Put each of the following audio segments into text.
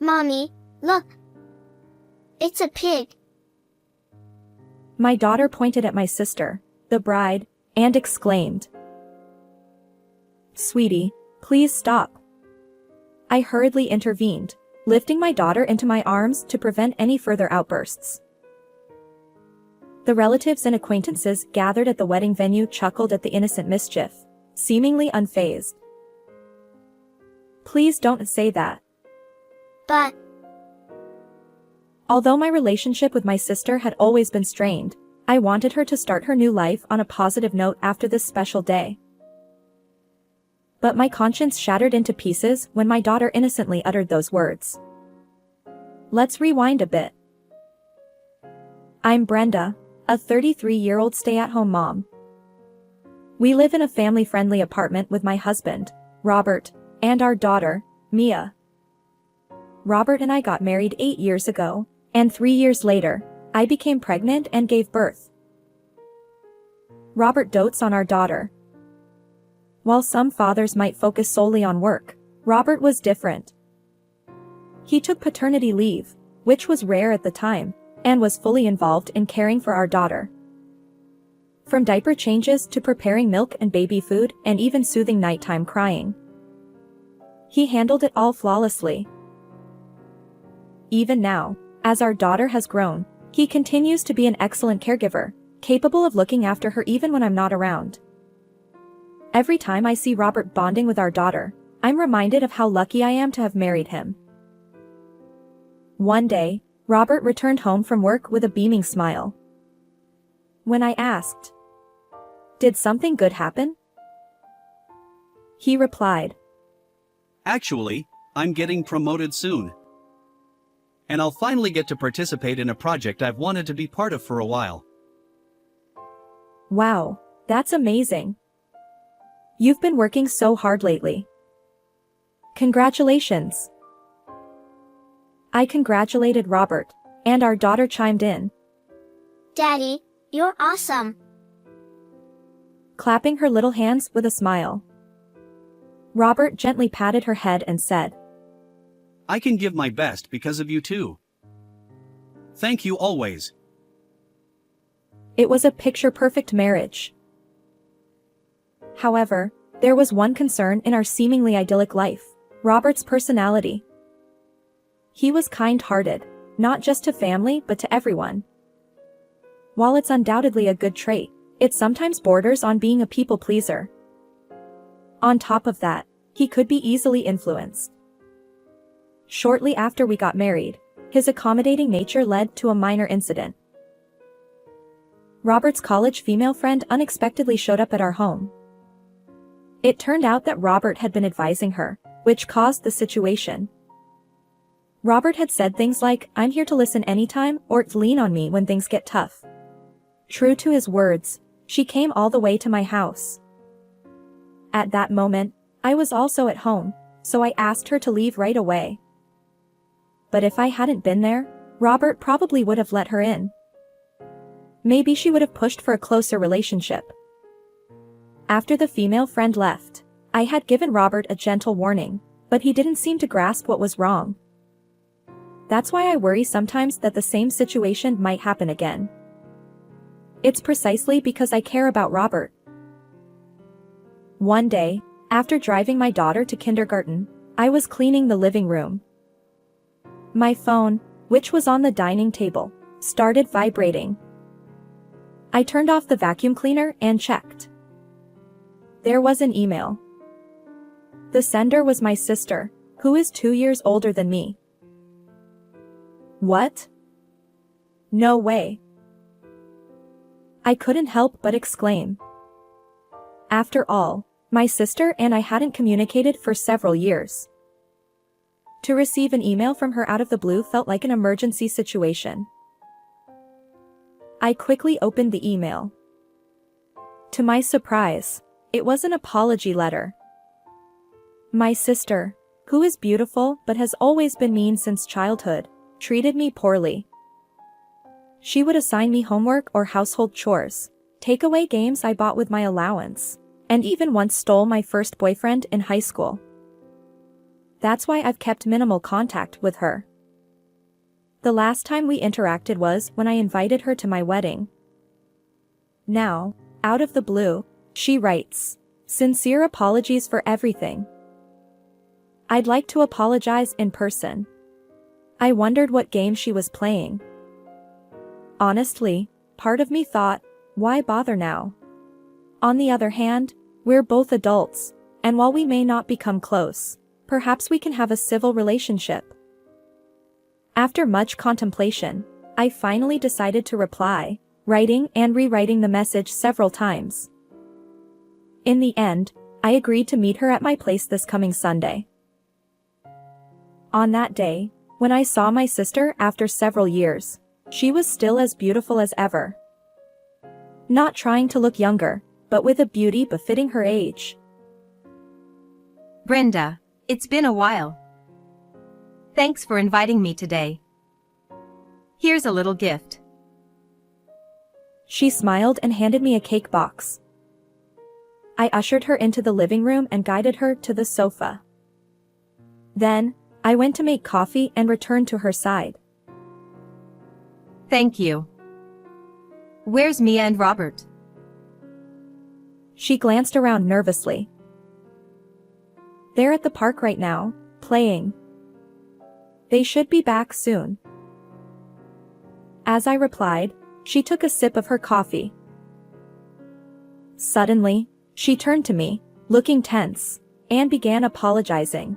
Mommy, look. It's a pig. My daughter pointed at my sister, the bride, and exclaimed, "Sweetie, please stop." I hurriedly intervened, lifting my daughter into my arms to prevent any further outbursts. The relatives and acquaintances gathered at the wedding venue chuckled at the innocent mischief, seemingly unfazed. "Please don't say that." But, Although my relationship with my sister had always been strained, I wanted her to start her new life on a positive note after this special day. But my conscience shattered into pieces when my daughter innocently uttered those words. Let's rewind a bit. I'm Brenda, a 33-year-old stay-at-home mom. We live in a family-friendly apartment with my husband, Robert, and our daughter, Mia. Robert and I got married 8 years ago, and 3 years later, I became pregnant and gave birth. Robert dotes on our daughter. While some fathers might focus solely on work, Robert was different. He took paternity leave, which was rare at the time, and was fully involved in caring for our daughter. From diaper changes to preparing milk and baby food and even soothing nighttime crying. He handled it all flawlessly. Even now, as our daughter has grown, he continues to be an excellent caregiver, capable of looking after her even when I'm not around. Every time I see Robert bonding with our daughter, I'm reminded of how lucky I am to have married him. One day, Robert returned home from work with a beaming smile. When I asked, "Did something good happen?" he replied, Actually, I'm getting promoted soon. And I'll finally get to participate in a project I've wanted to be part of for a while. "Wow, that's amazing. You've been working so hard lately. Congratulations." I congratulated Robert, and our daughter chimed in, Daddy, you're awesome. clapping her little hands with a smile. Robert gently patted her head and said, I can give my best because of you too. Thank you always. It was a picture-perfect marriage. However, there was one concern in our seemingly idyllic life: Robert's personality. He was kind-hearted, not just to family but to everyone. While it's undoubtedly a good trait, it sometimes borders on being a people-pleaser. On top of that, he could be easily influenced. Shortly after we got married, his accommodating nature led to a minor incident. Robert's college female friend unexpectedly showed up at our home. It turned out that Robert had been advising her, which caused the situation. Robert had said things like, "I'm here to listen anytime," or "lean on me when things get tough." True to his words, she came all the way to my house. At that moment, I was also at home, so I asked her to leave right away. But if I hadn't been there, Robert probably would have let her in. Maybe she would have pushed for a closer relationship. After the female friend left, I had given Robert a gentle warning, but he didn't seem to grasp what was wrong. That's why I worry sometimes that the same situation might happen again. It's precisely because I care about Robert. One day, after driving my daughter to kindergarten, I was cleaning the living room. My phone, which was on the dining table, started vibrating. I turned off the vacuum cleaner and checked. There was an email. The sender was my sister, who is 2 years older than me. What? No way. I couldn't help but exclaim. After all, my sister and I hadn't communicated for several years. To receive an email from her out of the blue felt like an emergency situation. I quickly opened the email. To my surprise, it was an apology letter. My sister, who is beautiful but has always been mean since childhood, treated me poorly. She would assign me homework or household chores, take away games I bought with my allowance, and even once stole my first boyfriend in high school. That's why I've kept minimal contact with her. The last time we interacted was when I invited her to my wedding. Now, out of the blue, she writes, "Sincere apologies for everything. I'd like to apologize in person." I wondered what game she was playing. Honestly, part of me thought, why bother now? On the other hand, we're both adults, and while we may not become close, perhaps we can have a civil relationship. After much contemplation, I finally decided to reply, writing and rewriting the message several times. In the end, I agreed to meet her at my place this coming Sunday. On that day, when I saw my sister after several years, she was still as beautiful as ever. Not trying to look younger, but with a beauty befitting her age. Brenda, it's been a while. Thanks for inviting me today. Here's a little gift. She smiled and handed me a cake box. I ushered her into the living room and guided her to the sofa. Then, I went to make coffee and returned to her side. Thank you. Where's Mia and Robert? She glanced around nervously. They're at the park right now, playing. They should be back soon. As I replied, she took a sip of her coffee. Suddenly, she turned to me, looking tense, and began apologizing.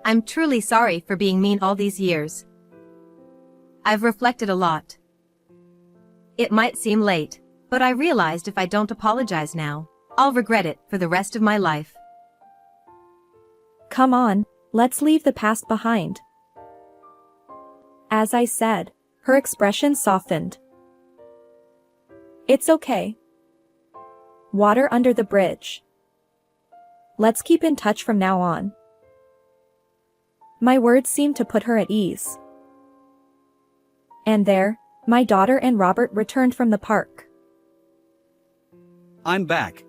I'm truly sorry for being mean all these years. I've reflected a lot. It might seem late, but I realized if I don't apologize now, I'll regret it for the rest of my life. Come on, let's leave the past behind. As I said, her expression softened. It's okay. Water under the bridge. Let's keep in touch from now on. My words seemed to put her at ease. And there, my daughter and Robert returned from the park. I'm back.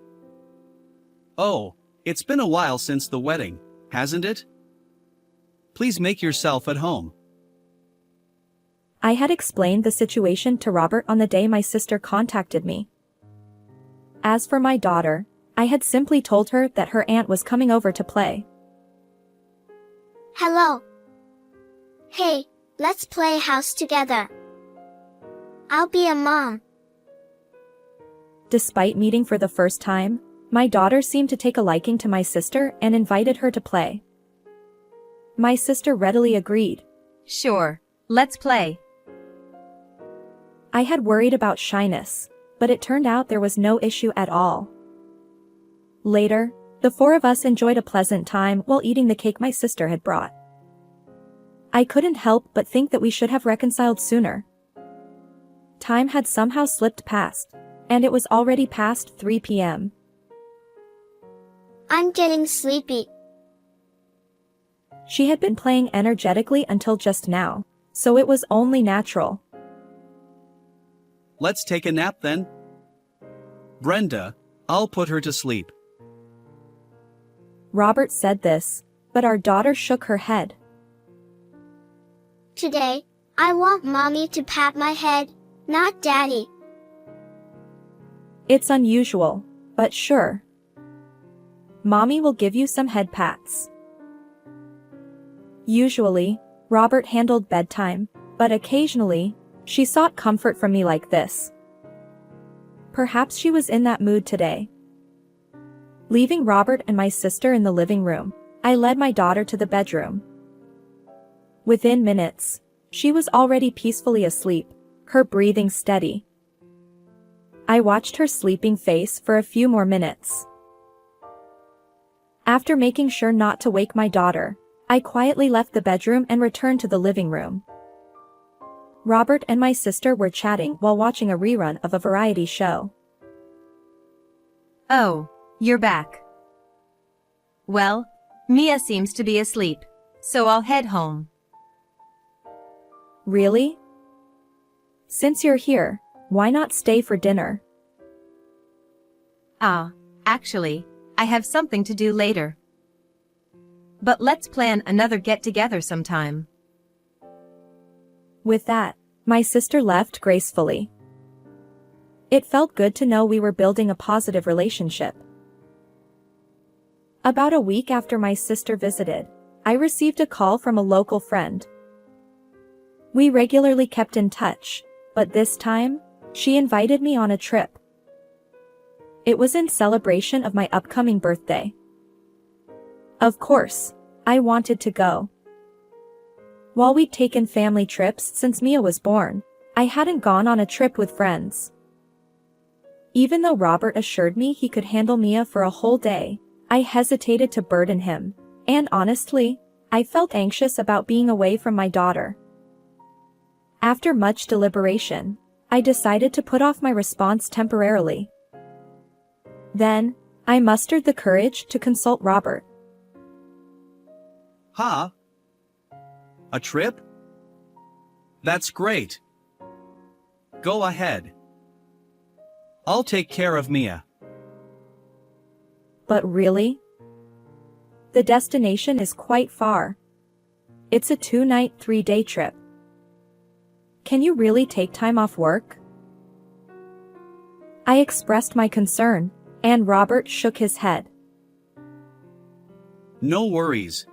Oh, it's been a while since the wedding, hasn't it? Please make yourself at home. I had explained the situation to Robert on the day my sister contacted me. As for my daughter, I had simply told her that her aunt was coming over to play. Hello. Hey, let's play house together. I'll be a mom. Despite meeting for the first time, my daughter seemed to take a liking to my sister and invited her to play. My sister readily agreed. Sure, let's play. I had worried about shyness, but it turned out there was no issue at all. Later, the four of us enjoyed a pleasant time while eating the cake my sister had brought. I couldn't help but think that we should have reconciled sooner. Time had somehow slipped past, and it was already past 3 p.m. I'm getting sleepy. She had been playing energetically until just now, so it was only natural. Let's take a nap then. Brenda, I'll put her to sleep. Robert said this, but our daughter shook her head. Today, I want mommy to pat my head, not daddy. It's unusual, but sure. Mommy will give you some head pats. Usually, Robert handled bedtime, but occasionally, she sought comfort from me like this. Perhaps she was in that mood today. Leaving Robert and my sister in the living room, I led my daughter to the bedroom. Within minutes, she was already peacefully asleep, her breathing steady. I watched her sleeping face for a few more minutes. After making sure not to wake my daughter, I quietly left the bedroom and returned to the living room. Robert and my sister were chatting while watching a rerun of a variety show. Oh, you're back. Well, Mia seems to be asleep, so I'll head home. Really? Since you're here, why not stay for dinner? Actually, I have something to do later. But let's plan another get-together sometime. With that, my sister left gracefully. It felt good to know we were building a positive relationship. About a week after my sister visited, I received a call from a local friend. We regularly kept in touch, but this time, she invited me on a trip. It was in celebration of my upcoming birthday. Of course, I wanted to go. While we'd taken family trips since Mia was born, I hadn't gone on a trip with friends. Even though Robert assured me he could handle Mia for a whole day, I hesitated to burden him, and honestly, I felt anxious about being away from my daughter. After much deliberation, I decided to put off my response temporarily. Then, I mustered the courage to consult Robert. Huh? A trip? That's great. Go ahead. I'll take care of Mia. But really? The destination is quite far. It's a 2-night, 3-day trip. Can you really take time off work? I expressed my concern, and Robert shook his head. No worries.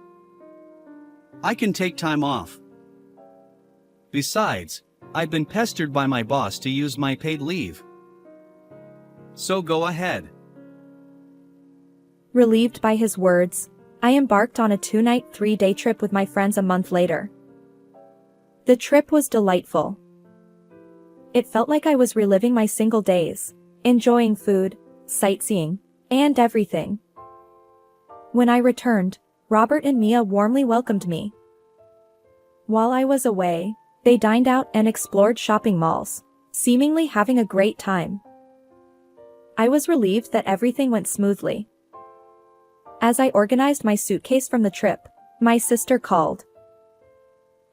I can take time off. Besides, I've been pestered by my boss to use my paid leave. So go ahead. Relieved by his words, I embarked on a 2-night, 3-day trip with my friends a month later. The trip was delightful. It felt like I was reliving my single days, enjoying food, sightseeing, and everything. When I returned, Robert and Mia warmly welcomed me. While I was away, they dined out and explored shopping malls, seemingly having a great time. I was relieved that everything went smoothly. As I organized my suitcase from the trip, my sister called.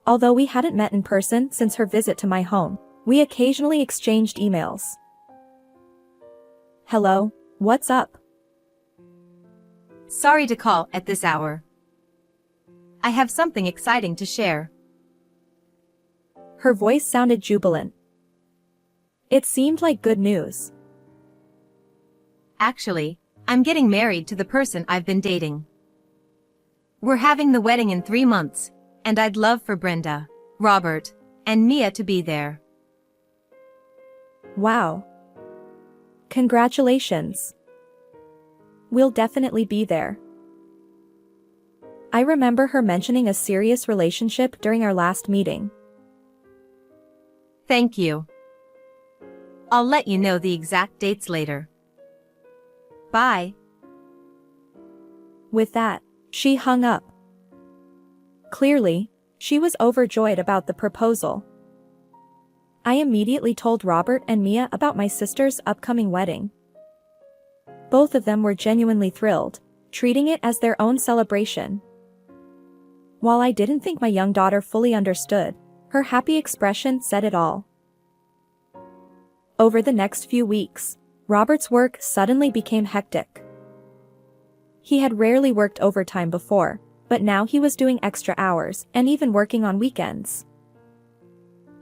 Although we hadn't met in person since her visit to my home, we occasionally exchanged emails. Hello, what's up? Sorry to call at this hour. I have something exciting to share. Her voice sounded jubilant. It seemed like good news. Actually, I'm getting married to the person I've been dating. We're having the wedding in 3 months, and I'd love for Brenda, Robert, and Mia to be there. Wow. Congratulations. We'll definitely be there. I remember her mentioning a serious relationship during our last meeting. Thank you. I'll let you know the exact dates later. Bye. With that, she hung up. Clearly, she was overjoyed about the proposal. I immediately told Robert and Mia about my sister's upcoming wedding. Both of them were genuinely thrilled, treating it as their own celebration. While I didn't think my young daughter fully understood, her happy expression said it all. Over the next few weeks, Robert's work suddenly became hectic. He had rarely worked overtime before, but now he was doing extra hours and even working on weekends.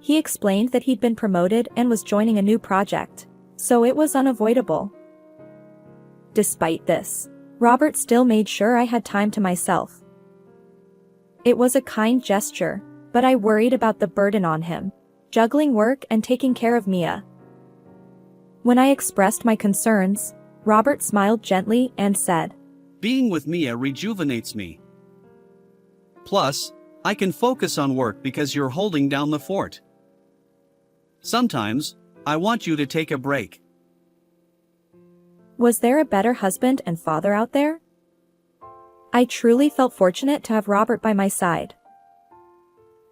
He explained that he'd been promoted and was joining a new project, so it was unavoidable. Despite this, Robert still made sure I had time to myself. It was a kind gesture, but I worried about the burden on him, juggling work and taking care of Mia. When I expressed my concerns, Robert smiled gently and said, Being with Mia rejuvenates me. Plus, I can focus on work because you're holding down the fort. Sometimes, I want you to take a break. Was there a better husband and father out there? I truly felt fortunate to have Robert by my side.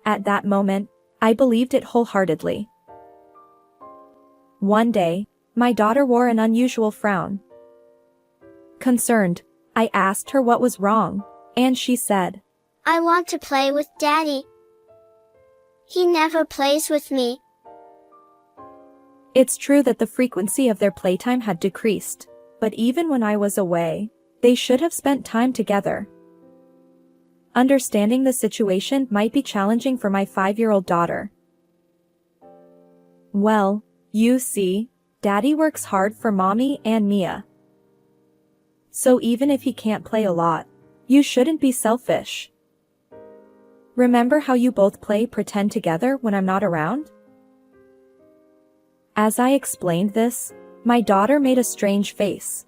At that moment, I believed it wholeheartedly. One day, my daughter wore an unusual frown. Concerned, I asked her what was wrong, and she said, I want to play with Daddy. He never plays with me. It's true that the frequency of their playtime had decreased, but even when I was away, they should have spent time together. understanding the situation might be challenging for my 5-year-old daughter. Well, you see, Daddy works hard for Mommy and Mia. So even if he can't play a lot, you shouldn't be selfish. Remember how you both play pretend together when I'm not around? As I explained this, my daughter made a strange face.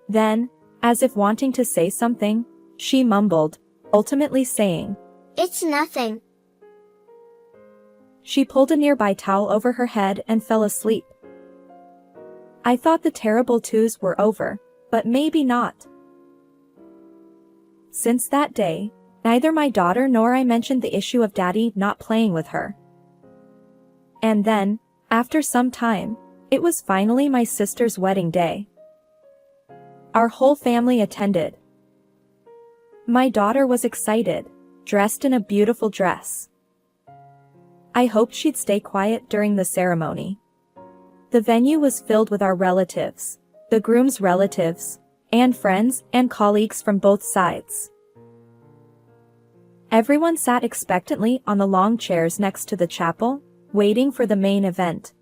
Then, as if wanting to say something, she mumbled, ultimately saying, It's nothing. She pulled a nearby towel over her head and fell asleep. I thought the terrible twos were over, but maybe not. Since that day, neither my daughter nor I mentioned the issue of Daddy not playing with her. And then, after some time, it was finally my sister's wedding day. Our whole family attended. My daughter was excited, dressed in a beautiful dress. I hoped she'd stay quiet during the ceremony. The venue was filled with our relatives, the groom's relatives, and friends and colleagues from both sides. Everyone sat expectantly on the long chairs next to the chapel, waiting for the main event.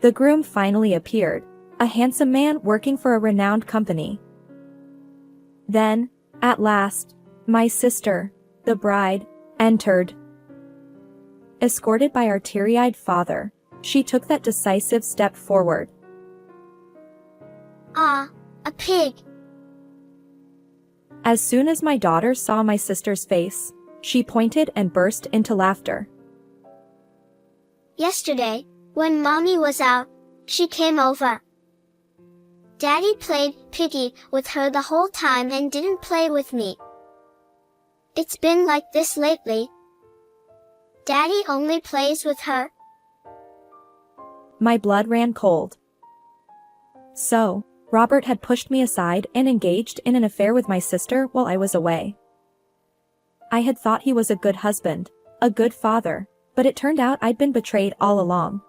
The groom finally appeared, a handsome man working for a renowned company. Then, at last, my sister, the bride, entered. Escorted by our teary-eyed father, she took that decisive step forward. Ah, a pig. As soon as my daughter saw my sister's face, she pointed and burst into laughter. Yesterday, when Mommy was out, she came over. Daddy played piggy with her the whole time and didn't play with me. It's been like this lately. Daddy only plays with her. My blood ran cold. So, Robert had pushed me aside and engaged in an affair with my sister while I was away. I had thought he was a good husband, a good father, but it turned out I'd been betrayed all along.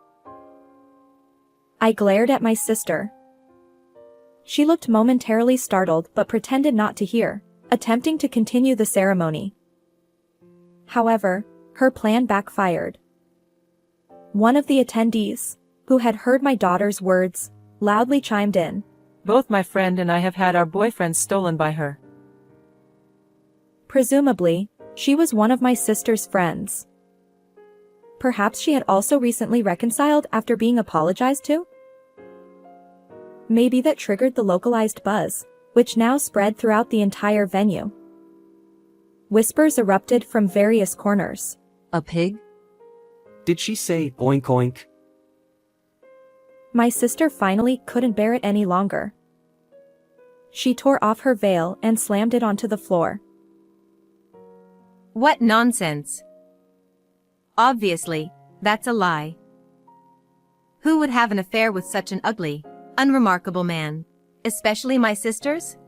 I glared at my sister. She looked momentarily startled but pretended not to hear, attempting to continue the ceremony. However, her plan backfired. One of the attendees, who had heard my daughter's words, loudly chimed in. Both my friend and I have had our boyfriends stolen by her. Presumably, she was one of my sister's friends. Perhaps she had also recently reconciled after being apologized to? Maybe that triggered the localized buzz, which now spread throughout the entire venue. Whispers erupted from various corners. A pig? Did she say oink oink? My sister finally couldn't bear it any longer. She tore off her veil and slammed it onto the floor. What nonsense! Obviously, that's a lie. Who would have an affair with such an ugly, unremarkable man? Especially my sisters?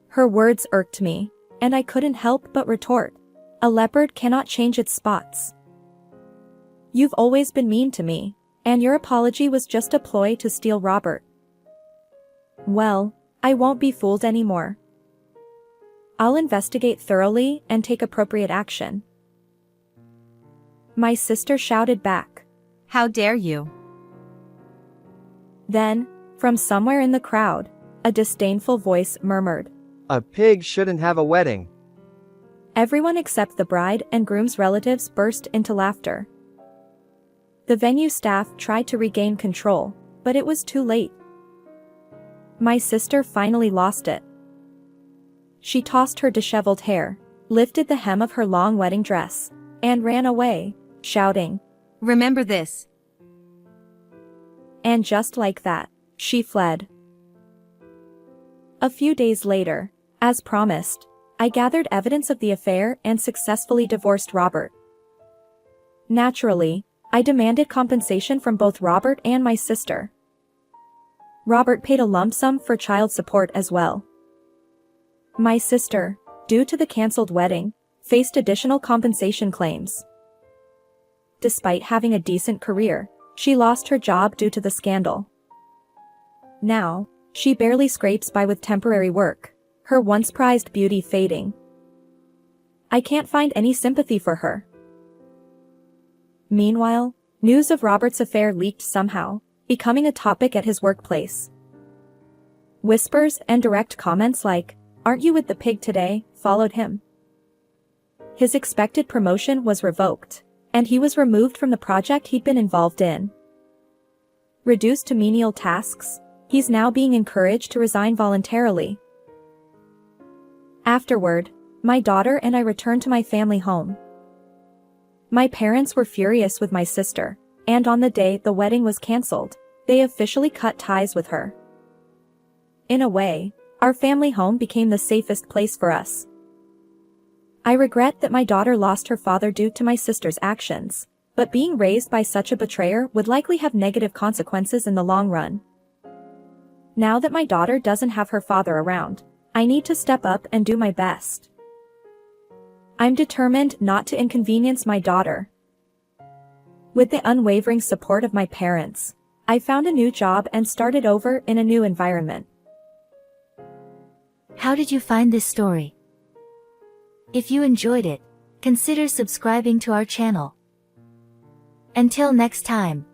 Her words irked me, and I couldn't help but retort. A leopard cannot change its spots. You've always been mean to me, and your apology was just a ploy to steal Robert. Well, I won't be fooled anymore. I'll investigate thoroughly and take appropriate action. My sister shouted back. How dare you? Then, from somewhere in the crowd, a disdainful voice murmured. A pig shouldn't have a wedding. Everyone except the bride and groom's relatives burst into laughter. The venue staff tried to regain control, but it was too late. My sister finally lost it. She tossed her disheveled hair, lifted the hem of her long wedding dress, and ran away, shouting, Remember this. And just like that, she fled. A few days later, as promised, I gathered evidence of the affair and successfully divorced Robert. Naturally, I demanded compensation from both Robert and my sister. Robert paid a lump sum for child support as well. My sister, due to the cancelled wedding, faced additional compensation claims. Despite having a decent career, she lost her job due to the scandal. Now, she barely scrapes by with temporary work, her once prized beauty fading. I can't find any sympathy for her. Meanwhile, news of Robert's affair leaked somehow, becoming a topic at his workplace. Whispers and direct comments like, "Aren't you with the pig today?" followed him. His expected promotion was revoked, and he was removed from the project he'd been involved in. Reduced to menial tasks, he's now being encouraged to resign voluntarily. Afterward, my daughter and I returned to my family home. My parents were furious with my sister, and on the day the wedding was cancelled, they officially cut ties with her. In a way, our family home became the safest place for us. I regret that my daughter lost her father due to my sister's actions, but being raised by such a betrayer would likely have negative consequences in the long run. Now that my daughter doesn't have her father around, I need to step up and do my best. I'm determined not to inconvenience my daughter. With the unwavering support of my parents, I found a new job and started over in a new environment. How did you find this story? If you enjoyed it, consider subscribing to our channel. Until next time.